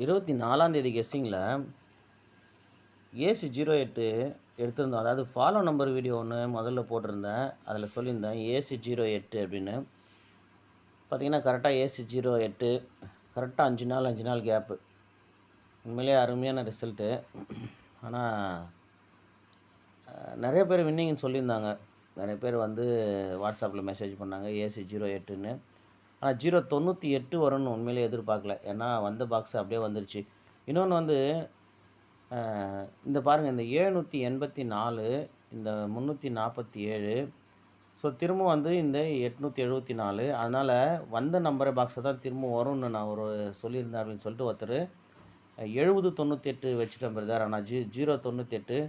24ஆந்தேதி கெஸ்ஸிங்கில் AC08 எடுத்திருந்தோம். அதாவது follow number video ஒன்று முதல்ல போட்டிருந்தேன். அதில் சொல்லியிருந்தேன் AC08 அப்படின்னு. பார்த்தீங்கன்னா கரெக்டாக AC08 கரெக்டாக 5 நாள் கேப்பு. உண்மையிலேயே அருமையான ரிசல்ட்டு. ஆனால் நிறைய பேர் வின்னிங்னு சொல்லியிருந்தாங்க. நிறைய பேர் வந்து வாட்ஸ்அப்பில் மெசேஜ் பண்ணாங்க AC08ன்னு. ஆனால் 098 வரும்னு உண்மையிலேயே எதிர்பார்க்கல. ஏன்னா வந்த பாக்ஸ் அப்படியே வந்துருச்சு. இன்னொன்று வந்து இந்த பாருங்கள், இந்த 784, இந்த 347, ஸோ திரும்ப வந்து இந்த 874. அதனால் வந்த நம்பரை பாக்ஸை தான் திரும்ப வரும்னு நான் சொல்லியிருந்தேன் அப்படின்னு சொல்லிட்டு ஒருத்தர் 7098 வச்சுட்டேன் பிரதர். ஆனால் 098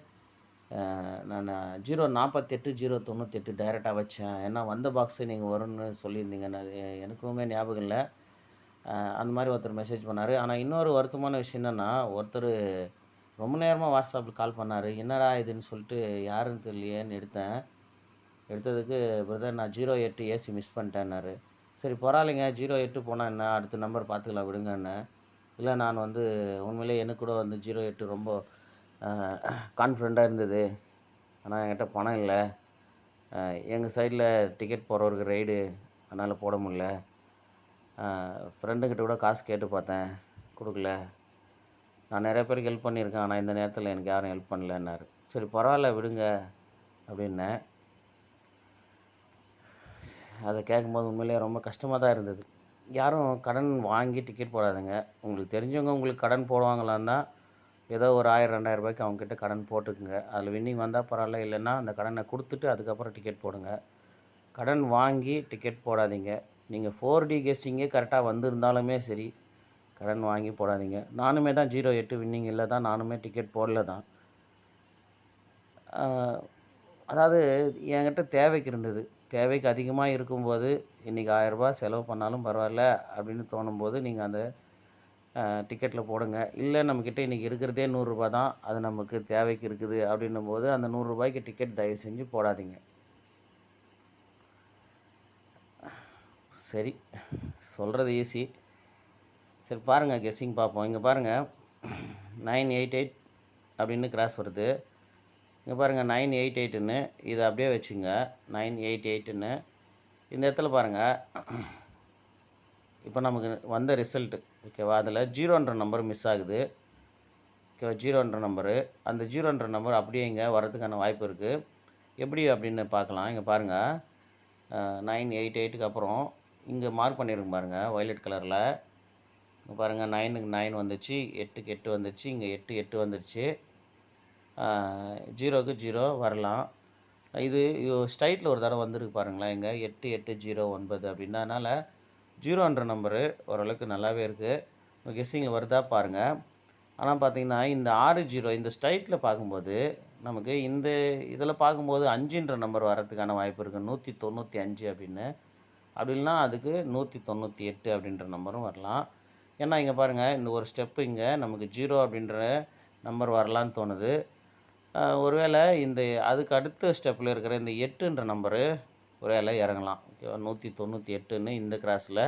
நான் 048 098 டைரெக்டாக வச்சேன். ஏன்னா வந்த பாக்ஸு நீங்கள் வரும்னு சொல்லியிருந்தீங்க. அது எனக்குமே ஞாபகம் இல்லை. அந்த மாதிரி ஒருத்தர் மெசேஜ் பண்ணார். ஆனால் இன்னொரு வருத்தமான விஷயம் என்னென்னா, ஒருத்தர் ரொம்ப நேரமாக வாட்ஸ்அப்பில் கால் பண்ணார். என்னடா இதுன்னு சொல்லிட்டு யாருன்னு தெரியலையேன்னு எடுத்ததுக்கு பிரதர் நான் 08 ஏசி மிஸ் பண்ணிட்டேன்னாரு. சரி பரவாயில்லைங்க, 08 போனால் என்ன, அடுத்த நம்பர் பார்த்துக்கலாம் விடுங்கன்னு. இல்லை நான் வந்து உண்மையிலே எனக்கு கூட வந்து 08 ரொம்ப கான்ஃபிடண்ட்டாக இருந்தது. ஆனால் என்கிட்ட பணம் இல்லை. எங்கள் சைடில் டிக்கெட் போடுறவருக்கு ரைடு, அதனால் போட முடில. ஃப்ரெண்டுக்கிட்ட கூட காசு கேட்டு பார்த்தேன், கொடுக்கல. நான் நிறைய பேருக்கு ஹெல்ப் பண்ணியிருக்கேன், ஆனால் இந்த நேரத்தில் எனக்கு யாரும் ஹெல்ப் பண்ணலன்னாரு. சரி பரவாயில்ல விடுங்க அப்படின்னேன். அதை கேட்கும்போது உண்மையிலேயே ரொம்ப கஷ்டமாக தான் இருந்தது. யாரும் கடன் வாங்கி டிக்கெட் போடாதுங்க. உங்களுக்கு தெரிஞ்சவங்க உங்களுக்கு கடன் போடுவாங்களான்னா ஏதோ ஒரு 1000 2000 ரூபாய்க்கு அவங்கக்கிட்ட கடன் போட்டுக்குங்க. அதில் வின்னிங் வந்தால் பரவாயில்ல, இல்லைன்னா அந்த கடனை கொடுத்துட்டு அதுக்கப்புறம் டிக்கெட் போடுங்க. கடன் வாங்கி டிக்கெட் போடாதீங்க. நீங்கள் 4D கெஸ்ஸிங்கே கரெக்டாக வந்திருந்தாலுமே சரி, கடன் வாங்கி போடாதீங்க. நானுமே தான் 08 வின்னிங் இல்லை தான், நானுமே டிக்கெட் போடல தான். அதாவது என்கிட்ட தேவைக்கு இருந்தது. தேவைக்கு அதிகமாக இருக்கும்போது இன்றைக்கி 1000 ரூபா செலவு பண்ணாலும் பரவாயில்ல அப்படின்னு தோணும்போது நீங்கள் அந்த டிக்கெட்டில் போடுங்க. இல்லை நம்மக்கிட்ட இன்றைக்கி இருக்கிறதே 100 ரூபா தான், அது நமக்கு தேவைக்கு இருக்குது அப்படின்னும் போது அந்த 100 ரூபாய்க்கு டிக்கெட் தயவு செஞ்சு போடாதீங்க. சரி, சொல்கிறது ஈஸி. சரி பாருங்கள், கெஸ்ஸிங் பார்ப்போம். இங்கே பாருங்கள் 988 அப்படின்னு கிராஸ் வருது. இங்கே பாருங்கள் 988ன்னு இதை அப்படியே வச்சுங்க. 988ன்னு இந்த இடத்துல பாருங்கள். இப்போ நமக்கு வந்த ரிசல்ட்டு ஓகேவா, அதில் 0ன்ற நம்பர் மிஸ் ஆகுது. ஓகேவா, 0ன்ற நம்பரு, அந்த 0ன்ற நம்பர் அப்படியே இங்கே வரதுக்கான வாய்ப்பு இருக்குது. எப்படி அப்படின்னு பார்க்கலாம். இங்கே பாருங்கள் 988க்கு அப்புறம் இங்கே மார்க் பண்ணியிருங்க பாருங்கள் வயலட் கலரில். இங்கே பாருங்கள் 9க்கு 9 வந்துச்சு, 8க்கு 8 வந்துச்சு, இங்கே 8 8 வந்துடுச்சு. 0க்கு 0 வரலாம். இது ஸ்ட்ரைட்டில் ஒரு தடவை வந்துருக்கு பாருங்களேன். இங்கே 8 8 0 9 அப்படின்னா, அதனால் 0ன்ற நம்பரு ஓரளவுக்கு நல்லாவே இருக்குது. கெஸ்ஸிங்கில் வருதா பாருங்கள். ஆனால் பார்த்தீங்கன்னா இந்த 6 0 இந்த ஸ்ட்ரைட்டில் பார்க்கும்போது நமக்கு இந்த இதில் பார்க்கும்போது 5ன்ற நம்பர் வரதுக்கான வாய்ப்பு இருக்குது. 195 அப்படின்னு. அப்படி இல்லைனா அதுக்கு 198 அப்படின்ற நம்பரும் வரலாம். ஏன்னா இங்கே பாருங்கள், இந்த ஒரு ஸ்டெப்பு இங்கே நமக்கு 0 அப்படின்ற நம்பர் வரலான்னு தோணுது. ஒருவேளை இந்த அதுக்கு அடுத்த ஸ்டெப்பில் இருக்கிற இந்த 8ன்ற நம்பரு ஒருவேளை இறங்கலாம். ஓகேவா, 198ன்னு இந்த கிராஸில்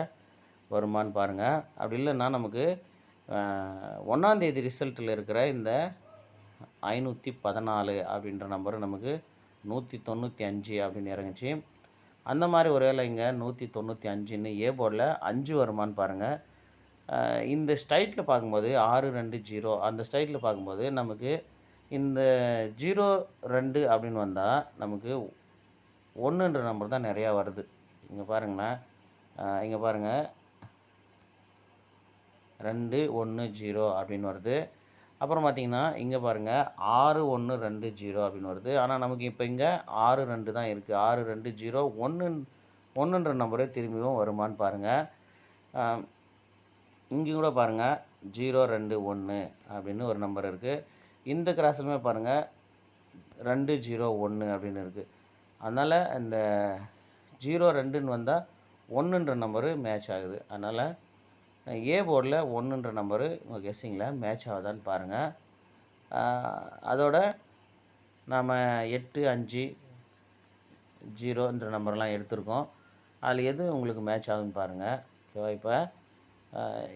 வருமானு பாருங்கள். அப்படி இல்லைன்னா நமக்கு 1ஆந்தேதி ரிசல்ட்டில் இருக்கிற இந்த 514 அப்படின்ற நம்பரு நமக்கு 195 அப்படின்னு இறங்குச்சு. அந்த மாதிரி ஒருவேளை இங்கே 195ன்னு ஏ போர்டில் 5 வருமானு பாருங்கள். இந்த ஸ்ட்ரைட்டில் பார்க்கும்போது 6 2 0 அந்த ஸ்ட்ரைட்டில் பார்க்கும்போது நமக்கு இந்த 0 2 அப்படின்னு வந்தால் நமக்கு 1ன்ற நம்பர் தான் நிறையா வருது. இங்கே பாருங்களேன், இங்கே பாருங்கள் 2 1 0 அப்படின்னு வருது. அப்புறம் பார்த்திங்கன்னா இங்கே பாருங்கள் 6 1 2 0 அப்படின்னு வருது. ஆனால் நமக்கு இப்போ இங்கே 6 2 தான் இருக்குது. 6 2 0 1ன்ற நம்பரே திரும்பியும் வருமானு பாருங்கள். இங்கே கூட பாருங்கள் 0 2 1 அப்படின்னு ஒரு நம்பர் இருக்குது. இந்த கிராஸ்லுமே பாருங்கள் 2 0 1 அப்படின்னு இருக்குது. அதனால் இந்த 0 2ன்னு வந்தால் 1ன்ற நம்பரு மேட்ச் ஆகுது. அதனால் ஏ போர்டில் 1ன்ற நம்பரு உங்கள் கெஸ்ஸிங்கில் மேட்ச் ஆகுதான்னு பாருங்கள். அதோட நாம் 8 5 0ன்ற நம்பர்லாம் எடுத்திருக்கோம். அதில் எது உங்களுக்கு மேட்ச் ஆகுதுன்னு பாருங்கள். ஓகேவா, இப்போ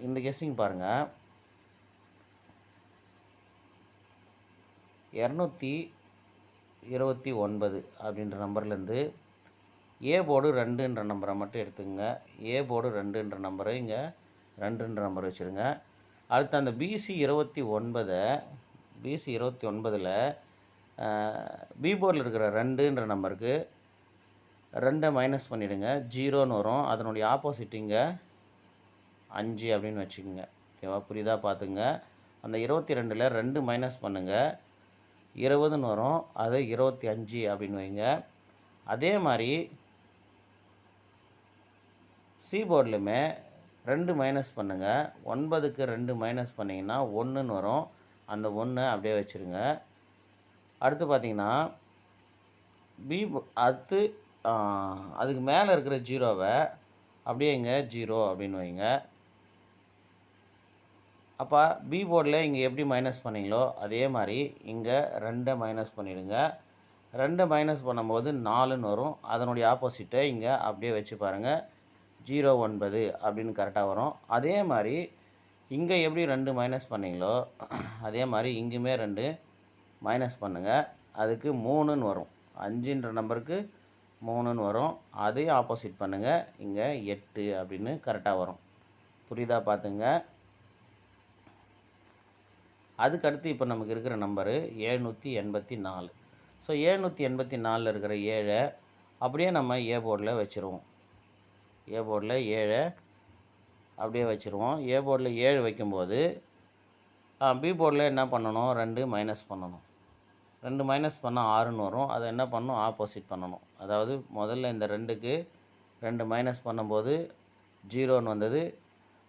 இந்த கெஸ்ஸிங் பாருங்கள். 229 அப்படின்ற நம்பர்லேருந்து ஏ போர்டு 2ன்ற நம்பரை மட்டும் எடுத்துக்கங்க. ஏ போர்டு 2ன்ற நம்பரை இங்கே 2ன்ற நம்பர் வச்சுருங்க. அடுத்து அந்த பிசி 29ல் பி போர்டில் இருக்கிற 2ன்ற நம்பருக்கு 2 மைனஸ் பண்ணிவிடுங்க, 0ன்னு வரும். அதனுடைய ஆப்போசிட் இங்கே 5 அப்படின்னு வச்சுக்கோங்க. ஓகேவா, புரியுதா பார்த்துங்க. அந்த 22ல் 2 மைனஸ் பண்ணுங்கள், 20ன்னு வரும். அது 25 அப்படின்னு வைங்க. அதே மாதிரி சி போர்ட்லையுமே 2 மைனஸ் பண்ணுங்கள், 9க்கு 2 மைனஸ் பண்ணிங்கன்னா 1ன்னு வரும். அந்த 1 அப்படியே வச்சுருங்க. அடுத்து பார்த்தீங்கன்னா அடுத்து அதுக்கு மேலே இருக்கிற 0வை அப்படியே இங்கே 0 அப்படின்னு வைங்க. அப்போ பி போர்டில் இங்கே எப்படி மைனஸ் பண்ணிங்களோ அதே மாதிரி இங்கே 2 மைனஸ் பண்ணிவிடுங்க. 2 மைனஸ் பண்ணும்போது 4ன்னு வரும். அதனுடைய ஆப்போசிட்டை இங்கே அப்படியே வச்சு பாருங்கள், 09 அப்படின்னு கரெக்டாக வரும். அதே மாதிரி இங்கே எப்படி 2 மைனஸ் பண்ணிங்களோ அதே மாதிரி இங்கேயுமே 2 மைனஸ் பண்ணுங்கள். அதுக்கு 3ன்னு வரும். 5ன்ற நம்பருக்கு 3ன்னு வரும். அதையும் ஆப்போசிட் பண்ணுங்கள், இங்கே 8 அப்படின்னு கரெக்டாக வரும். புரியுதா பார்த்துங்க. அதுக்கடுத்து இப்போ நமக்கு இருக்கிற நம்பரு 784. ஸோ 784 இருக்கிற 7 அப்படியே நம்ம ஏ போர்டில் வச்சுருவோம். ஏ போர்டில் 7 அப்படியே வச்சுருவோம். ஏ போர்டில் 7 வைக்கும்போது பி போர்டில் என்ன பண்ணணும், 2 மைனஸ் பண்ணணும். 2 மைனஸ் பண்ணால் 6ன்னு வரும். அதை என்ன பண்ணணும், ஆப்போசிட் பண்ணணும். அதாவது முதல்ல இந்த 2க்கு 2 மைனஸ் பண்ணும்போது 0ன்னு வந்தது,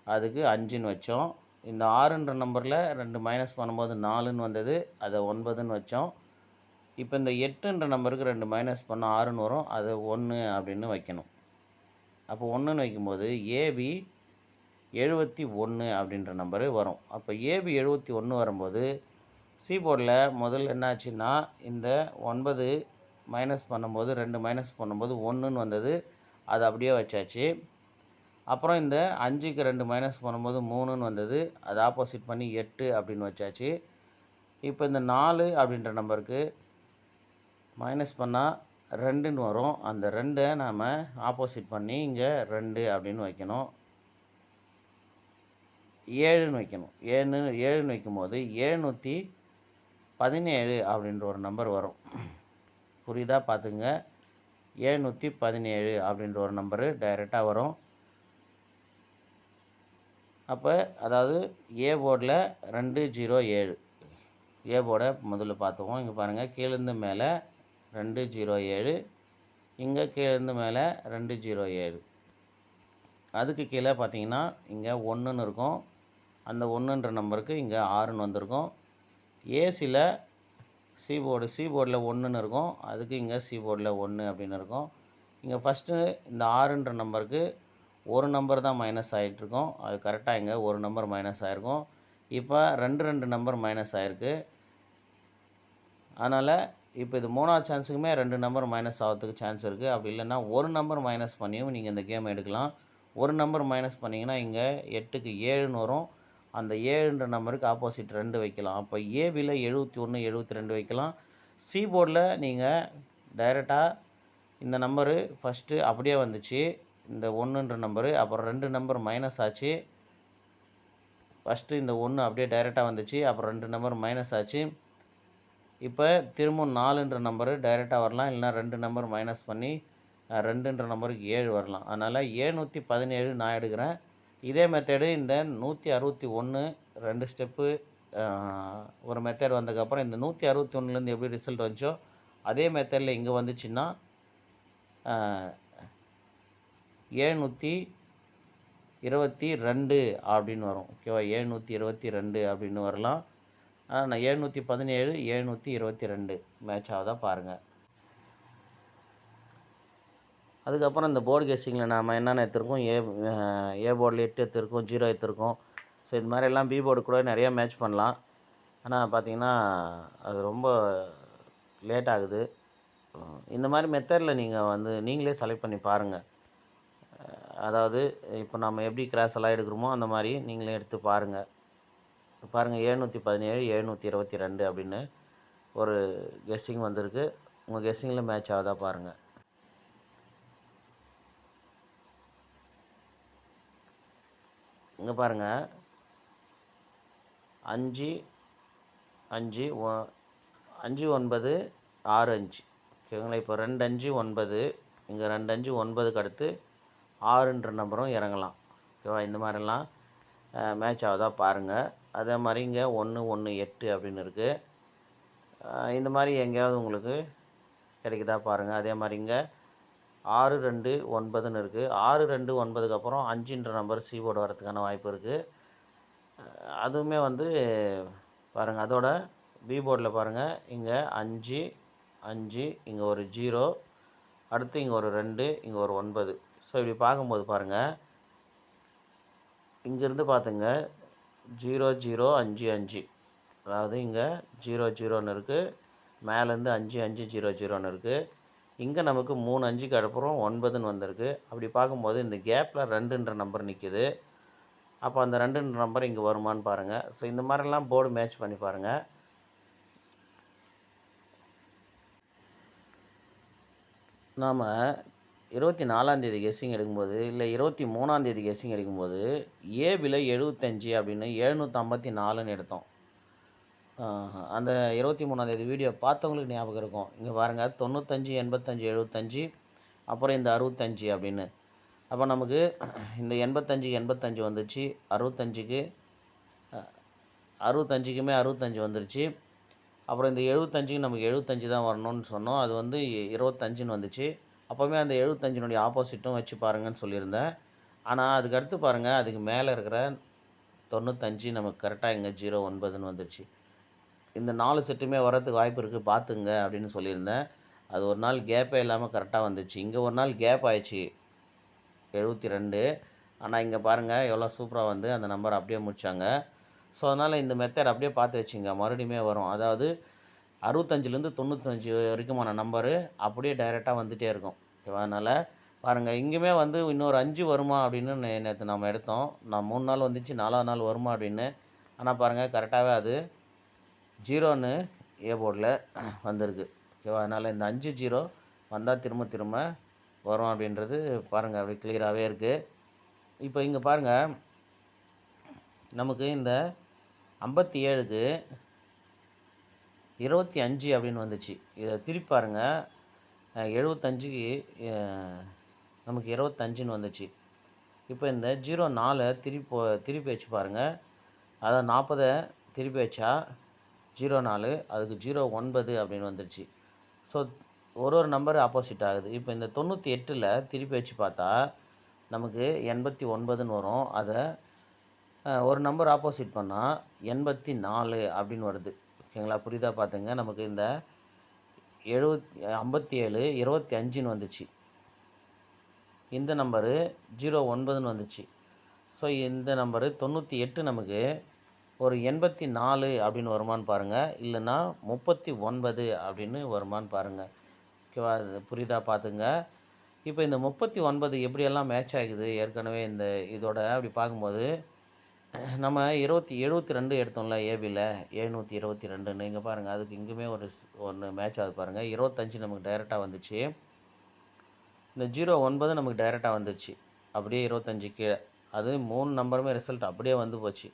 அதுக்கு 5ன்னு வச்சோம். இந்த 6ன்ற நம்பரில் 2 மைனஸ் பண்ணும்போது 4ன்னு வந்தது, அதை 9ன்னு வச்சோம். இப்போ இந்த 8ன்ற நம்பருக்கு 2 மைனஸ் பண்ணால் 6ன்னு வரும், அதை 1 அப்படின்னு வைக்கணும். அப்போ 1ன்னு வைக்கும்போது ஏபி 71 அப்படின்ற நம்பரு வரும். அப்போ ஏபி 71 வரும்போது சி போர்டில் முதல்ல என்ன ஆச்சுன்னா இந்த 9 மைனஸ் பண்ணும்போது 2 மைனஸ் பண்ணும்போது 1ன்னு வந்தது, அது அப்படியே வச்சாச்சு. அப்புறம் இந்த 5க்கு 2 மைனஸ் பண்ணும்போது 3ன்னு வந்தது, அது ஆப்போசிட் பண்ணி 8 அப்படின்னு வச்சாச்சு. இப்போ இந்த 4 அப்படின்ற நம்பருக்கு மைனஸ் பண்ணால் 2ன்னு வரும். அந்த 2ஐ நாம் ஆப்போசிட் பண்ணி இங்கே 2 அப்படின்னு வைக்கணும். 7ன்னு வைக்கணும். 7ன்னு வைக்கும்போது 717 அப்படின்ற ஒரு நம்பர் வரும். புரியுதா பார்த்துங்க. 717 அப்படின்ற ஒரு நம்பரு டைரெக்டாக வரும். அப்போ அதாவது ஏ போர்டில் 207, ஏ போர்டை முதல்ல பார்த்துவோம். இங்கே பாருங்கள், கீழேருந்து மேலே 207, இங்கே கீழேருந்து மேலே 207, அதுக்கு கீழே பார்த்தீங்கன்னா இங்கே 1ன்னு இருக்கும். அந்த 1ன்ற நம்பருக்கு இங்கே 6ன்னு வந்திருக்கும். ஏசியில் சி போர்டில் 1ன்னு இருக்கும், அதுக்கு இங்கே சி போர்டில் 1 அப்படின்னு இருக்கும். இங்கே ஃபஸ்ட்டு இந்த 6ன்ற நம்பருக்கு ஒரு நம்பர் தான் மைனஸ் ஆகிட்ருக்கும், அது கரெக்டாக இங்கே ஒரு நம்பர் மைனஸ் ஆகிருக்கும். இப்போ 2 நம்பர் மைனஸ் ஆகிருக்கு. அதனால் இப்போ இது 3வது சான்ஸுக்குமே 2 நம்பர் மைனஸ் ஆகிறதுக்கு சான்ஸ் இருக்குது. அப்படி இல்லைன்னா ஒரு நம்பர் மைனஸ் பண்ணியும் நீங்கள் இந்த கேம் எடுக்கலாம். ஒரு நம்பர் மைனஸ் பண்ணிங்கன்னா இங்கே 8க்கு 7ன்னு வரும். அந்த 7ன்ற நம்பருக்கு ஆப்போசிட் 2 வைக்கலாம். அப்போ ஏபியில் 71 72 வைக்கலாம். சி போர்டில் நீங்கள் டைரெக்டாக இந்த நம்பரு ஃபஸ்ட்டு அப்படியே வந்துச்சு, இந்த 1ன்ற நம்பரு, அப்புறம் 2 நம்பர் மைனஸ் ஆச்சு. ஃபஸ்ட்டு இந்த 1 அப்படியே டைரெக்டாக வந்துச்சு, அப்புறம் 2 நம்பர் மைனஸ் ஆச்சு. இப்போ திரும்பவும் 4ன்ற நம்பரு டைரெக்டாக வரலாம், இல்லைனா 2 நம்பர் மைனஸ் பண்ணி 2ன்ற நம்பருக்கு 7 வரலாம். அதனால் 717 நான் எடுக்கிறேன். இதே மெத்தேடு இந்த 161 2 ஸ்டெப்பு ஒரு மெத்தேட் வந்ததுக்கப்புறம் இந்த 161லேருந்து எப்படி ரிசல்ட் வந்துச்சோ அதே மெத்தடில் இங்கே வந்துச்சுன்னா 722 அப்படின்னு வரும். ஓகேவா, 722 அப்படின்னு வரலாம். நான் 717 722 மேட்ச் ஆகுதா பாருங்கள். அதுக்கப்புறம் இந்த போர்டு கெஸ்ஸிங்கில் நாம் என்னென்ன எடுத்துருக்கோம், ஏ போர்டில் 8 எடுத்துருக்கோம், 0 எடுத்துருக்கோம். ஸோ இது மாதிரி எல்லாம் பி போர்டு கூட நிறையா மேட்ச் பண்ணலாம். ஆனால் பார்த்திங்கன்னா அது ரொம்ப லேட் ஆகுது. இந்த மாதிரி மெத்தடில் நீங்கள் நீங்களே செலக்ட் பண்ணி பாருங்கள். அதாவது இப்போ நம்ம எப்படி கிராஸ் எல்லாம் எடுக்கிறோமோ அந்த மாதிரி நீங்களே எடுத்து பாருங்கள். 717 722 அப்படின்னு ஒரு கெஸ்ஸிங் வந்திருக்கு. உங்கள் கெஸ்ஸிங்கில் மேட்ச் ஆகுதா பாருங்கள். இங்கே பாருங்கள், 5 5 5 9 6 5. ஓகேங்களா? இப்போ 2 5 9, இங்கே 2 5 9க்கு அடுத்து 6ன்ற நம்பரும் இறங்கலாம். ஓகேவா? இந்த மாதிரிலாம் மேட்ச் ஆகுதா பாருங்கள். அதே மாதிரி இங்கே 1 1 8 அப்படின்னு இருக்குது. இந்த மாதிரி எங்கேயாவது உங்களுக்கு கிடைக்குதா பாருங்கள். அதே மாதிரி இங்கே 6 2 9ன்னு இருக்குது. 6 2 9க்கு அப்புறம் 5ன்ற நம்பர் சி போர்டு வரதுக்கான வாய்ப்பு இருக்குது. அதுவுமே வந்து பாருங்கள். அதோட பி போர்டில் பாருங்கள், இங்கே 5 5, இங்கே ஒரு 0, அடுத்து இங்கே ஒரு 2, இங்கே ஒரு 9. ஸோ இப்படி பார்க்கும்போது பாருங்கள், இங்கேருந்து பார்த்துங்க 0 0 5 5, அதாவது இங்கே 0 0ன்னு இருக்குது. மேலேருந்து 5 5 0 0ன்னு இருக்குது. இங்கே நமக்கு 3 5க்கு அப்புறம் 9ன்னு வந்திருக்கு. அப்படி பார்க்கும்போது இந்த கேப்பில் 2ன்ற நம்பர் நிற்கிது. அப்போ அந்த 2ன்ற நம்பர் இங்கே வருமானு பாருங்கள். ஸோ இந்த மாதிரிலாம் போர்டு மேட்ச் பண்ணி பாருங்கள். நாம் 24ஆந்தேதி கெஸ்ஸிங் எடுக்கும்போது, இல்லை 23ஆந்தேதி கெஸ்ஸிங் எடுக்கும்போது ஏபியில் 75 அப்படின்னு 754ன்னு எடுத்தோம். அந்த 23ஆந்தேதி வீடியோ பார்த்தவங்களுக்கு ஞாபகம் இருக்கும். இங்கே பாருங்கள், 95 85 75, அப்புறம் இந்த 65 அப்படின்னு. அப்போ நமக்கு இந்த 85க்கு 85 வந்துச்சு, 65க்கு 65க்குமே 65 வந்துருச்சு. அப்புறம் இந்த 75க்கு நமக்கு 75 தான் வரணும்னு சொன்னோம். அது வந்து 25ன்னு வந்துச்சு. அப்போவுமே அந்த 75னுடைய ஆப்போசிட்டும் வச்சு பாருங்கன்னு சொல்லியிருந்தேன். ஆனால் அதுக்கு அடுத்து பாருங்கள், அதுக்கு மேலே இருக்கிற 95 நமக்கு கரெக்டாக இங்கே 09ன்னு வந்துருச்சு. இந்த 4 செட்டுமே வரதுக்கு வாய்ப்பு இருக்குது, பார்த்துங்க அப்படின்னு சொல்லியிருந்தேன். அது ஒரு நாள் கேப்பே இல்லாமல் கரெக்டாக வந்துச்சு. இங்கே ஒரு நாள் கேப் ஆயிடுச்சு 72. ஆனால் இங்கே பாருங்கள் எவ்வளோ சூப்பராக வந்து அந்த நம்பர் அப்படியே முடித்தாங்க. ஸோ அதனால் இந்த மெத்தட் அப்படியே பார்த்து வச்சுங்க, மறுபடியுமே வரும். அதாவது 65லேருந்து 95 வரைக்குமான நம்பரு அப்படியே டைரெக்டாக வந்துகிட்டே இருக்கும். ஓகேவா? அதனால் பாருங்கள், இங்கேயுமே வந்து இன்னொரு 5 வருமா அப்படின்னு நேற்று நம்ம எடுத்தோம். நான் 3 நாள் வந்துச்சு, 4ஆவது நாள் வருமா அப்படின்னு. ஆனால் பாருங்கள், கரெக்டாகவே அது 0ன்னு ஏ போர்டில் வந்திருக்கு. ஓகேவா? அதனால் இந்த 5 0 வந்தால் திரும்ப திரும்ப வரும் அப்படின்றது பாருங்கள், அப்படி கிளியராகவே இருக்குது. இப்போ இங்கே பாருங்கள், நமக்கு இந்த 57க்கு 25 அப்படின்னு வந்துச்சு. இதை திருப்பி பாருங்கள், 75க்கு நமக்கு 25ன்னு வந்துச்சு. இப்போ இந்த 04 திருப்பி வச்சு பாருங்கள். அதாவது 40 திருப்பி வச்சா 04, அதுக்கு 09 அப்படின்னு வந்துருச்சு. ஸோ ஒரு நம்பர் ஆப்போசிட் ஆகுது. இப்போ இந்த 98ல் திருப்பி வச்சு பார்த்தா நமக்கு 89ன்னு வரும். அதை ஒரு நம்பர் ஆப்போசிட் பண்ணால் 84 அப்படின்னு வருது. ஓகேங்களா? புரியுதா? பார்த்துங்க. நமக்கு இந்த 57 25ன்னு வந்துச்சு. இந்த நம்பரு 09ன்னு வந்துச்சு. ஸோ இந்த நம்பரு 98 நமக்கு ஒரு 84 அப்படின்னு வருமானு பாருங்கள், இல்லைன்னா 39 அப்படின்னு வருமானு பாருங்கள். ஓகேவா? இது புரியுதா? பார்த்துங்க. இப்போ இந்த 39 எப்படியெல்லாம் மேட்ச் ஆகுது ஏற்கனவே இந்த இதோட அப்படி பார்க்கும்போது, நம்ம 72 எடுத்தோம்ல ஏபியில், 722ன்னு. இங்கே பாருங்கள், அதுக்கு இங்கேயுமே ஒன்று மேட்ச் ஆகுது பாருங்கள். 25 நமக்கு டைரெக்டாக வந்துச்சு. இந்த 09 நமக்கு டைரெக்டாக வந்துச்சு, அப்படியே 25 கீழே. அது 3 நம்பருமே ரிசல்ட் அப்படியே வந்து போச்சு.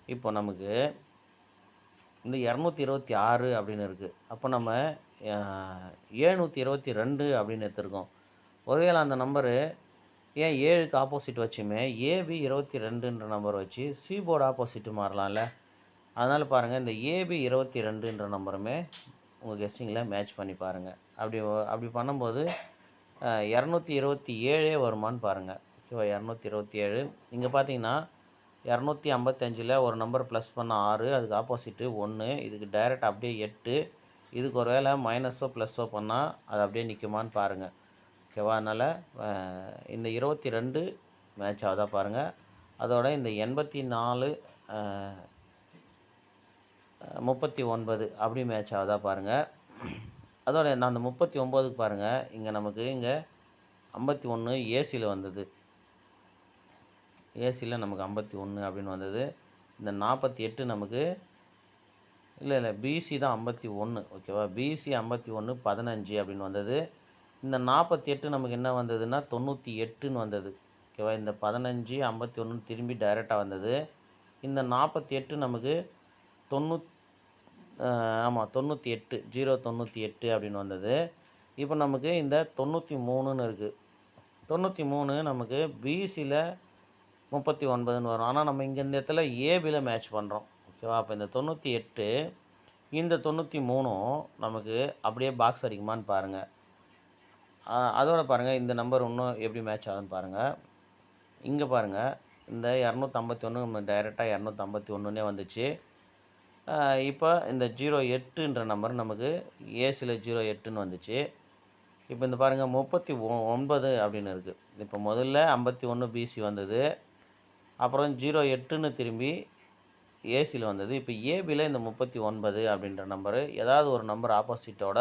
இப்போ நமக்கு இந்த 226 அப்படின்னு இருக்குது. அப்போ நம்ம 722 அப்படின்னு எடுத்துருக்கோம். ஒருவேளை அந்த நம்பரு ஏன் 7க்கு ஆப்போசிட் வச்சுமே ஏபி 22ன்ற நம்பர் வச்சு சி போர்டு ஆப்போசிட்டு மாறலாம்ல. அதனால் பாருங்கள், இந்த ஏபி 22ன்ற நம்பருமே உங்கள் கெஸ்ஸிங்கில் மேட்ச் பண்ணி பாருங்கள். அப்படி பண்ணும்போது 227 வருமானு பாருங்கள். ஓகேவா? 227. இங்கே பார்த்தீங்கன்னா 255ல் ஒரு நம்பர் ப்ளஸ் பண்ண 6, அதுக்கு ஆப்போசிட்டு 1, இதுக்கு டைரெக்ட் அப்படியே 8. இதுக்கு ஒரு வேளை மைனஸோ ப்ளஸ்ஸோ பண்ணால் அது அப்படியே நிற்குமான்னு பாருங்கள். ஓகேவா? அதனால் இந்த 22 மேட்ச் ஆகுதா பாருங்கள். அதோட இந்த 84 39 அப்படி மேட்ச் ஆகுதா பாருங்கள். அதோட நான் அந்த 39க்கு பாருங்கள், இங்கே நமக்கு இங்கே 51 ஏசியில் வந்தது. ஏசியில் நமக்கு 51 அப்படின்னு வந்தது. இந்த 48 நமக்கு இல்லை பிசி தான் 51. ஓகேவா? பிசி 51 15 அப்படின்னு வந்தது. இந்த 48 நமக்கு என்ன வந்ததுன்னா 98ன்னு வந்தது. ஓகேவா? இந்த 15 51 திரும்பி டைரெக்டாக வந்தது. இந்த 48 நமக்கு தொண்ணூத் ஆமாம் 98 098 அப்படின்னு வந்தது. இப்போ நமக்கு இந்த 93ன்னு இருக்குது. 93 நமக்கு பிசியில் 39ன்னு வரும். ஆனால் நம்ம இங்கே இந்த இடத்துல ஏபியில் மேட்ச் பண்ணுறோம். ஓகேவா? அப்போ இந்த 98 இந்த 93ம் நமக்கு அப்படியே பாக்ஸ் அடிக்குமான்னு பாருங்கள். அதோட பாருங்கள் இந்த நம்பர் இன்னும் எப்படி மேட்ச் ஆகுதுன்னு பாருங்கள். இங்கே பாருங்கள் இந்த 251 நம்ம டைரெக்டாக 251னே வந்துச்சு. இப்போ இந்த 08ன்ற நம்பர் நமக்கு ஏசியில் 08ன்னு வந்துச்சு. இப்போ இந்த பாருங்கள் 39 அப்படின்னு இருக்குது. இப்போ முதல்ல 51 பிசி வந்தது, அப்புறம் 08ன்னு திரும்பி ஏசியில் வந்தது. இப்போ ஏபியில் இந்த 39 அப்படின்ற நம்பரு ஏதாவது ஒரு நம்பர் ஆப்போசிட்டோட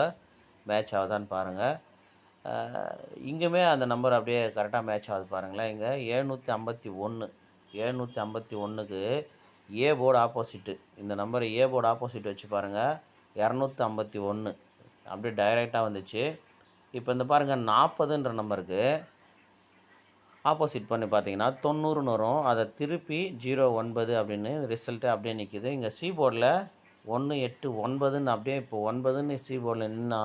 மேட்ச் ஆகுதான்னு பாருங்கள். இங்கேயுமே அந்த நம்பர் அப்படியே கரெக்டாக மேட்ச் ஆகுது பாருங்களேன். இங்கே 751க்கு ஏ போர்டு ஆப்போசிட்டு, இந்த நம்பர் ஏ போர்டு ஆப்போசிட் வச்சு பாருங்கள் 251 அப்படியே டைரெக்டாக வந்துச்சு. இப்போ இந்த பாருங்கள் 40ன்ற நம்பருக்கு ஆப்போசிட் பண்ணி பார்த்தீங்கன்னா 90ன்னு வரும். அதை திருப்பி 09 அப்படின்னு ரிசல்ட்டு அப்படியே நிற்கிது. இங்கே சி போர்டில் 189ன்னு அப்படியே இப்போ 9ன்னு சி போர்டில் நின்னா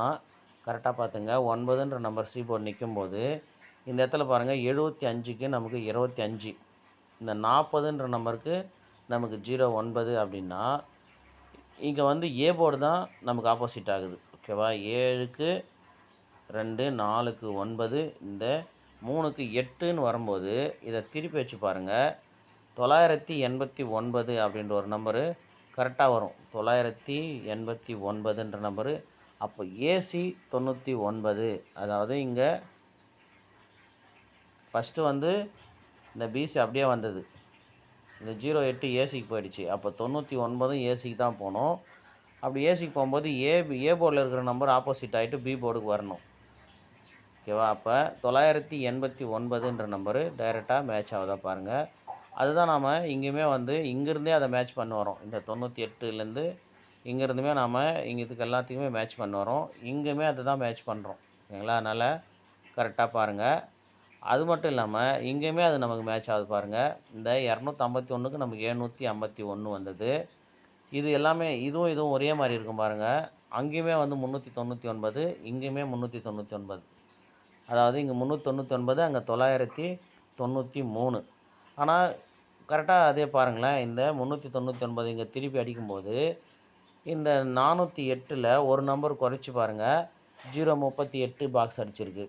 கரெக்டாக பார்த்துங்க. 9ன்ற நம்பர் சி போர்டு நிற்கும்போது இந்த இடத்துல பாருங்கள் 75க்கு நமக்கு 25, இந்த 40ன்ற நம்பருக்கு நமக்கு 09 அப்படின்னா இங்கே வந்து ஏ போர்டு தான் நமக்கு ஆப்போசிட் ஆகுது. ஓகேவா? 7க்கு 2 4க்கு 9 இந்த 3க்கு 8ன்னு வரும்போது இதை திருப்பி வச்சு பாருங்கள் 989 அப்படின்ற ஒரு நம்பரு கரெக்டாக வரும். 989ன்ற நம்பரு. அப்போ ஏசி 99, அதாவது இங்கே ஃபஸ்ட்டு வந்து இந்த பிசி அப்படியே வந்தது, இந்த 08 ஏசிக்கு போயிடுச்சு. அப்போ 99 ஏசிக்கு தான் போகணும். அப்படி ஏசிக்கு போகும்போது ஏ போர்டில் இருக்கிற நம்பர் ஆப்போசிட் ஆகிட்டு பி போர்டுக்கு வரணும். ஓகேவா? அப்போ 989ன்ற நம்பரு டைரெக்டாக மேட்ச் ஆகுதா பாருங்கள். அதுதான் நாம் இங்கேயுமே வந்து இங்கேருந்தே அதை மேட்ச் பண்ணி வரோம். இந்த 98லேருந்து இங்கேருந்துமே நாம் இதுக்கு எல்லாத்துக்குமே மேட்ச் பண்ணி வரோம். இங்கேயுமே அதை தான் மேட்ச் பண்ணுறோம். ஓகேங்களா? அதனால் கரெக்டாக பாருங்கள். அது மட்டும் இல்லாமல் இங்கேயுமே அது நமக்கு மேட்ச் ஆகுது பாருங்கள். இந்த 251க்கு நமக்கு 751 வந்தது. இது எல்லாமே இதுவும் ஒரே மாதிரி இருக்கும் பாருங்கள். அங்கேயுமே வந்து 399, இங்கேயுமே 399. அதாவது இங்கே 399, அங்கே 993. ஆனால் கரெக்டாக அதே பாருங்களேன். இந்த 399 இங்கே திருப்பி அடிக்கும்போது இந்த 408ல் ஒரு நம்பர் குறைச்சி பாருங்கள் 038 பாக்ஸ் அடிச்சிருக்கு.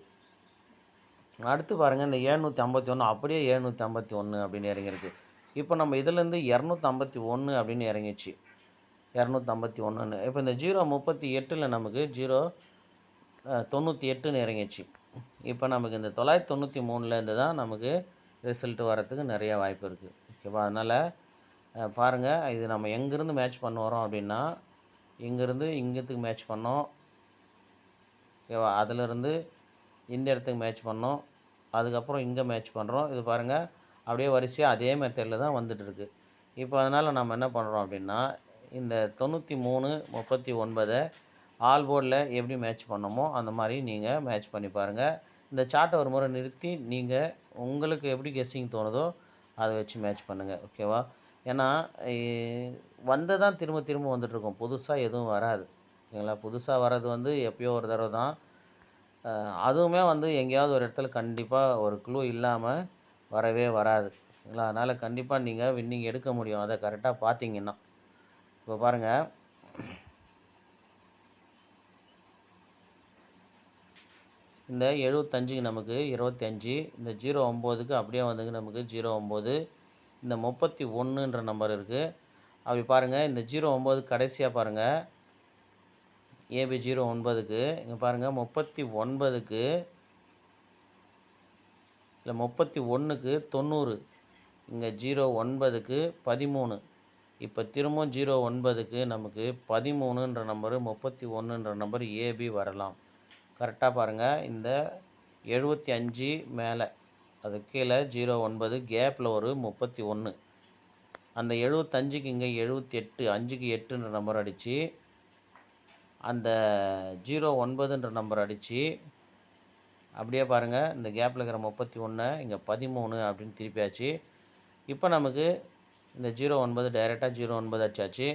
அடுத்து பாருங்கள் இந்த 751 அப்படியே 751 அப்படின்னு இறங்கியிருக்கு. இப்போ நம்ம இதிலேருந்து 251 அப்படின்னு இறங்கிச்சு 251ன்னு. இப்போ இந்த 038ல் நமக்கு 098ன்னு இறங்கிச்சு. இப்போ நமக்கு இந்த 993லேருந்து தான் நமக்கு ரிசல்ட் வரத்துக்கு நிறைய வாய்ப்பு இருக்குது. ஓகேவா? அதனால் பாருங்கள், இது நம்ம எங்கேருந்து மேட்ச் பண்ண வரோம் அப்படின்னா இங்கேருந்து இங்கேத்துக்கு மேட்ச் பண்ணோம். ஓகேவா? அதிலிருந்து இந்த இடத்துக்கு மேட்ச் பண்ணோம், அதுக்கப்புறம் இங்கே மேட்ச் பண்ணுறோம். இது பாருங்கள் அப்படியே வரிசையாக அதே மெத்தடில் தான் வந்துட்டுருக்கு. இப்போ அதனால் நம்ம என்ன பண்ணுறோம் அப்படின்னா இந்த 93 39 ஆல் போர்டில் எப்படி மேட்ச் பண்ணோமோ அந்த மாதிரி நீங்கள் மேட்ச் பண்ணி பாருங்கள். இந்த சார்ட்டை ஒரு முறை நிறுத்தி நீங்கள் உங்களுக்கு எப்படி கெஸ்ஸிங் தோணுதோ அதை வச்சு மேட்ச் பண்ணுங்கள். ஓகேவா? ஏன்னா வந்ததான் திரும்ப திரும்ப வந்துட்டுருக்கோம், புதுசாக எதுவும் வராது. ஓகேங்களா? புதுசாக வர்றது வந்து எப்பயோ ஒரு தடவை தான். அதுவுமே வந்து எங்கேயாவது ஒரு இடத்துல கண்டிப்பாக ஒரு க்ளூ இல்லாமல் வரவே வராது. ஓகேங்களா? அதனால் கண்டிப்பாக நீங்கள் வின்னிங் எடுக்க முடியும், அதை கரெக்டாக பார்த்தீங்கன்னா. இப்போ பாருங்கள், இந்த 75க்கு நமக்கு 25, இந்த 09க்கு அப்படியே வந்துங்க நமக்கு 09, இந்த 31ன்ற நம்பர் இருக்குது. அப்படி பாருங்கள் இந்த 09 கடைசியாக பாருங்கள் ஏபி 09க்கு இங்கே பாருங்கள் 39க்கு இல்லை 31க்கு 90, இங்கே 09க்கு 13. இப்போ திரும்பவும் 09க்கு நமக்கு 13ன்ற நம்பரு 31ன்ற நம்பர் ஏபி வரலாம். கரெக்டாக பாருங்கள், இந்த 75 மேலே அது கீழே 09 கேப்பில் ஒரு 31. அந்த 75க்கு இங்கே 78, 5க்கு 8ன்ற நம்பர் அடித்து அந்த 09ன்ற நம்பர் அடித்து அப்படியே பாருங்கள் இந்த கேப்பில் இருக்கிற 31 இங்கே 13 அப்படின்னு திருப்பியாச்சு. இப்போ நமக்கு இந்த 09 டைரெக்டாக 09 அடிச்சாச்சு.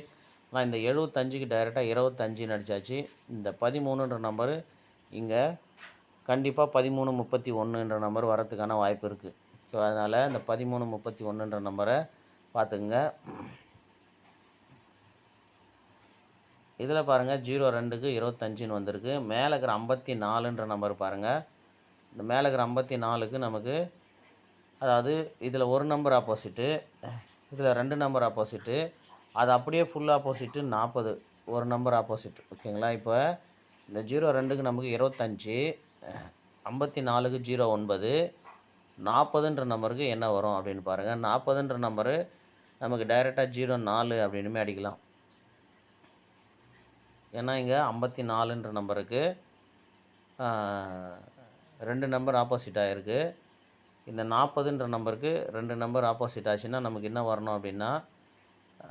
ஆனால் இந்த 75க்கு டைரெக்டாக 25ன்னு அடித்தாச்சு. இந்த 13ன்ற நம்பரு இங்கே கண்டிப்பாக 1331ன்ற நம்பர் வரத்துக்கான வாய்ப்பு இருக்குது. ஸோ அதனால் இந்த 1331ன்ற நம்பரை பார்த்துக்குங்க. இதில் பாருங்கள் 02க்கு 25ன்னு வந்திருக்கு. மேலே இருக்கிற 54ன்ற நம்பர் பாருங்கள். இந்த மேலே இருக்கிற 54க்கு நமக்கு அதாவது இதில் ஒரு நம்பர் ஆப்போசிட்டு, இதில் 2 நம்பர் ஆப்போசிட்டு, அது அப்படியே ஃபுல் ஆப்போசிட்டு 40 ஒரு நம்பர் ஆப்போசிட். ஓகேங்களா? இப்போ இந்த 02க்கு நமக்கு 25, 54க்கு 09, 40ன்ற நம்பருக்கு என்ன வரும் அப்படின்னு பாருங்கள். 40ன்ற நம்பரு நமக்கு டைரெக்டாக 04 அப்படின்னுமே அடிக்கலாம். ஏன்னா இங்கே 54ன்ற நம்பருக்கு 2 நம்பர் ஆப்போசிட் ஆகிருக்கு. இந்த 40ன்ற நம்பருக்கு 2 நம்பர் ஆப்போசிட் ஆச்சுன்னா நமக்கு என்ன வரணும் அப்படின்னா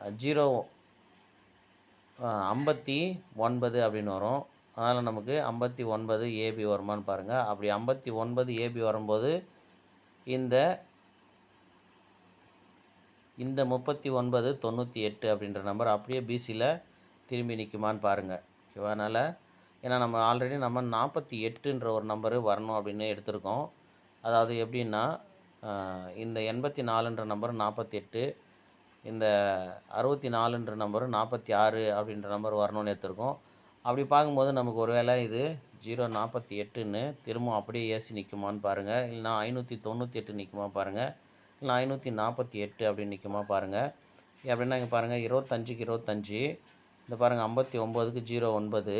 59 அப்படின்னு வரும். அதனால் நமக்கு 59 ஏபி வருமானு பாருங்கள். அப்படி 59 ஏபி வரும்போது இந்த 3998 அப்படின்ற நம்பர் அப்படியே பிசியில் திரும்பி நிற்குமான்னு பாருங்கள். ஓகேவா? அதனால் ஏன்னா நம்ம ஆல்ரெடி நம்ம 48ன்ற ஒரு நம்பரு வரணும் அப்படின்னு எடுத்திருக்கோம். அதாவது எப்படின்னா இந்த 84ன்ற நம்பர் 48, இந்த 64ன்ற நம்பரு 46 அப்படின்ற நம்பர் வரணும்னு எடுத்திருக்கோம். அப்படி பார்க்கும்போது நமக்கு ஒரு வேளை இது 048ன்னு திரும்ப அப்படியே ஏசி நிற்குமான்னு பாருங்கள். இல்லைனா 598 நிற்குமா பாருங்கள். இல்லை 548 அப்படின்னு நிற்குமா பாருங்கள். அப்படின்னா இங்கே பாருங்கள் 25க்கு 25, இந்த பாருங்கள் 59க்கு 09,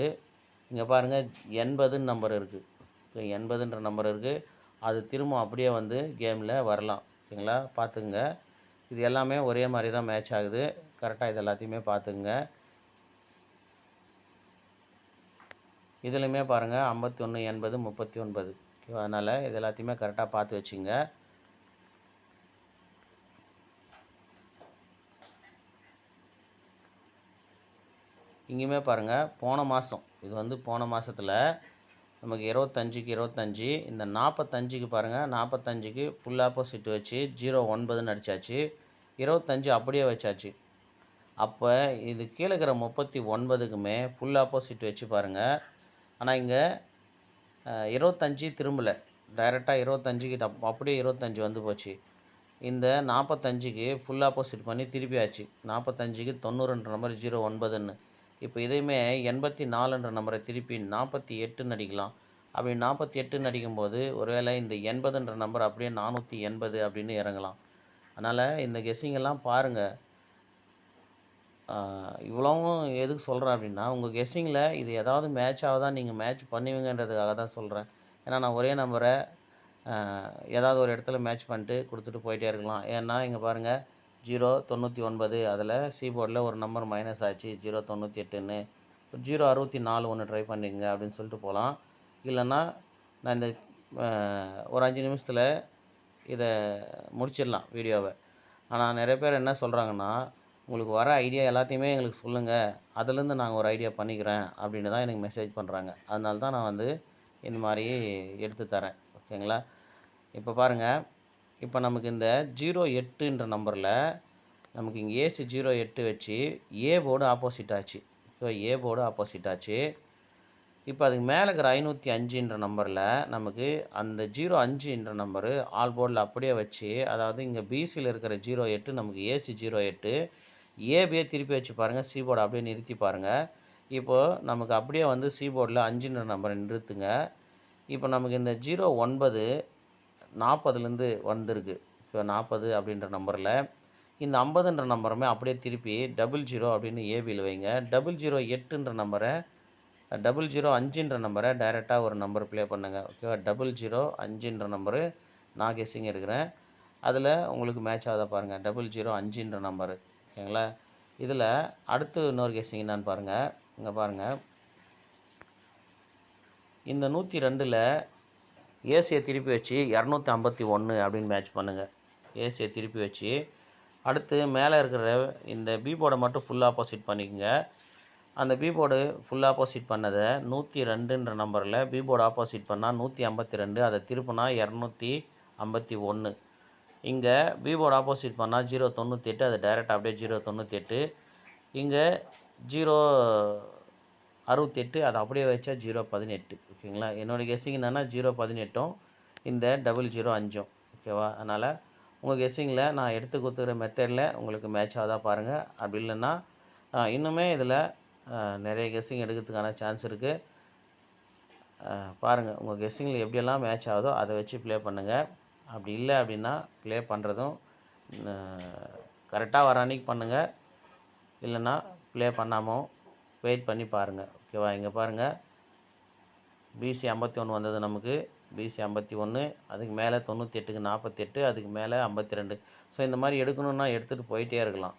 இங்கே பாருங்கள் 80ன்னு நம்பர் இருக்குது. இப்போ 80ன்ற நம்பர் இருக்குது. அது திரும்ப அப்படியே வந்து கேமில் வரலாம். ஓகேங்களா? பார்த்துக்குங்க. இது எல்லாமே ஒரே மாதிரி தான் மேட்ச் ஆகுது. கரெக்டாக இது எல்லாத்தையுமே பார்த்துக்குங்க. இதுலையுமே பாருங்கள் 51, 80, 39. ஓகேவா? அதனால் இது எல்லாத்தையுமே கரெக்டாக பார்த்து வச்சுங்க. இங்கேயுமே பாருங்கள் போன மாதம், இது வந்து போன மாதத்தில் நமக்கு 25க்கு 25, இந்த 45க்கு பாருங்கள் 45க்கு ஃபுல் ஆப்போசிட் வச்சு 09ன்னு அடித்தாச்சு. 25 அப்படியே வச்சாச்சு. அப்போ இது கீழே இருக்கிற 39க்குமே ஃபுல் ஆப்போசிட் வச்சு பாருங்கள். ஆனால் இங்கே 25 திரும்பலை, டைரெக்டாக 25க்கு அப்படியே 25 வந்து போச்சு. இந்த 45க்கு ஃபுல் ஆப்போசிட் பண்ணி திருப்பியாச்சு. 45க்கு 90ன்ற நம்பர் 09ன்னு. இப்போ இதையுமே 84ன்ற நம்பரை திருப்பி 48ன்னு அடிக்கலாம். அப்படி 48ன்னு அடிக்கும்போது ஒருவேளை இந்த 80ன்ற நம்பர் அப்படியே 480 அப்படின்னு இறங்கலாம். அதனால் இந்த கெஸ்ஸிங்கெல்லாம் பாருங்கள். இவ்வளவும் எதுக்கு சொல்கிறேன் அப்படின்னா உங்கள் கெஸ்ஸிங்கில் இது ஏதாவது மேட்ச் ஆகுதான் நீங்கள் மேட்ச் பண்ணுவீங்கன்றதுக்காக தான் சொல்கிறேன். ஏன்னா நான் ஒரே நம்பரை ஏதாவது ஒரு இடத்துல மேட்ச் பண்ணிட்டு கொடுத்துட்டு போயிட்டே இருக்கலாம். ஏன்னா இங்கே பாருங்கள் 099, அதில் சீபோர்டில் ஒரு நம்பர் மைனஸ் ஆச்சு 098ன்னு. 064 ஒன்று ட்ரை பண்ணிங்க அப்படின்னு சொல்லிட்டு போகலாம். இல்லைன்னா நான் இந்த ஒரு 5 நிமிஷத்தில் இதை முடிச்சிடலாம் வீடியோவை. ஆனால் நிறைய பேர் என்ன சொல்கிறாங்கன்னா உங்களுக்கு வர ஐடியா எல்லாத்தையுமே எங்களுக்கு சொல்லுங்கள், அதுலேருந்து நாங்கள் ஒரு ஐடியா பண்ணிக்கிறேன் அப்படின்னு தான் எனக்கு மெசேஜ் பண்ணுறாங்க. அதனால தான் நான் வந்து இந்த மாதிரி எடுத்து தரேன். ஓகேங்களா? இப்போ பாருங்கள், இப்போ நமக்கு இந்த 08ன்ற நம்பரில் நமக்கு இங்கே ஏசி 08 வச்சு ஏ போர்டு ஆப்போசிட் ஆச்சு. ஸோ ஏ போர்டு ஆப்போசிட் ஆச்சு. இப்போ அதுக்கு மேலே இருக்கிற 505ன்ற நம்பரில் நமக்கு அந்த 05ன்ற நம்பரு ஆல் போர்டில் அப்படியே வச்சு, அதாவது இங்கே பிசியில் இருக்கிற 08 நமக்கு ஏசி 08, ஏபியை திருப்பி வச்சு பாருங்கள். சி போர்டு அப்படியே நிறுத்தி பாருங்கள். இப்போது நமக்கு அப்படியே வந்து சி போர்டில் 5ன்ற நம்பரை நிறுத்துங்க. இப்போ நமக்கு இந்த 09 40லேருந்து வந்திருக்கு. இப்போ 40 அப்படின்ற நம்பரில் இந்த 50ன்ற நம்பருமே அப்படியே திருப்பி 00 அப்படின்னு ஏபியில் வைங்க. 008ன்ற நம்பரை 005ன்ற நம்பரை டைரெக்டாக ஒரு நம்பர் ப்ளே பண்ணுங்கள். ஓகேவா? 005ன்ற நம்பரு நான் கெஸ்ஸிங் எடுக்கிறேன். அதில் உங்களுக்கு மேட்ச் ஆகுதா பாருங்கள். 005ன்ற நம்பரு. ஓகேங்களா? இதில் அடுத்து இன்னொரு கெஸ்ஸிங் என்னான்னு பாருங்கள். இங்கே பாருங்கள், இந்த 102ல் ஏசியை திருப்பி வச்சு 251 அப்படின்னு மேட்ச் பண்ணுங்கள். ஏசியை திருப்பி வச்சு அடுத்து மேலே இருக்கிற இந்த பி போர்டை மட்டும் ஃபுல் ஆப்போசிட் பண்ணிக்கோங்க. அந்த பி போர்டு ஃபுல் ஆப்போசிட் பண்ணதை 102ன்ற நம்பரில் பி போர்டு ஆப்போசிட் பண்ணால் 152, அதை திருப்பினா 251. இங்கே பி போர்டு ஆப்போசிட் பண்ணால் 098, அது டைரெக்டாக அப்படியே 098. இங்கே 068, அதை அப்படியே வச்சா 018. ஓகேங்களா? என்னோடய கெஸ்ஸிங் என்னென்னா 018ம் இந்த 005. ஓகேவா? அதனால் உங்கள் கெஸ்ஸிங்கில் நான் எடுத்து கொடுத்துக்கிற மெத்தடில் உங்களுக்கு மேட்ச் ஆகுதா பாருங்கள். அப்படி இல்லைன்னா இன்னுமே இதில் நிறைய கெஸ்ஸிங் எடுக்கிறதுக்கான சான்ஸ் இருக்குது. பாருங்கள் உங்கள் கெஸ்ஸிங்கில் எப்படியெல்லாம் மேட்ச் ஆகுதோ அதை வச்சு ப்ளே பண்ணுங்கள். அப்படி இல்லை அப்படின்னா ப்ளே பண்ணுறதும் கரெக்டாக வர அன்றைக்கி பண்ணுங்கள். இல்லைன்னா ப்ளே பண்ணாமல் வெயிட் பண்ணி பாருங்கள். ஓகேவா? இங்கே பாருங்கள், பிசி 51 வந்தது நமக்கு. பிசி 51, அதுக்கு மேலே 98க்கு 48, அதுக்கு மேலே 52. ஸோ இந்த மாதிரி எடுக்கணுன்னா எடுத்துகிட்டு போயிட்டே இருக்கலாம்.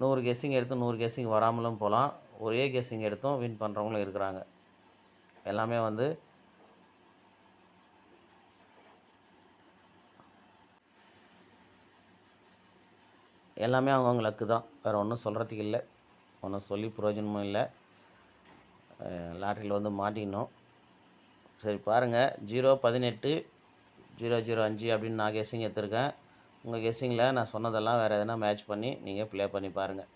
100 கெஸ்ஸிங் எடுத்து 100 கெஸ்ஸிங் வராமலும் போகலாம். ஒரே கெஸ்ஸிங் எடுத்தும் வின் பண்ணுறவங்களும் இருக்கிறாங்க. எல்லாமே வந்து அவங்கவுங்க லக்கு தான். வேறு ஒன்றும் சொல்கிறதுக்கு இல்லை, ஒன்றும் சொல்லி பிரயோஜனமும் இல்லை. லாட்ரியில் வந்து மாட்டிக்கணும். சரி பாருங்கள், 018 005 அப்படின்னு நான் கெஸ்ஸிங் எடுத்திருக்கேன். உங்கள் கெஸ்ஸிங்கில் நான் சொன்னதெல்லாம் வேறு எதனா மேட்ச் பண்ணி நீங்கள் ப்ளே பண்ணி பாருங்கள்.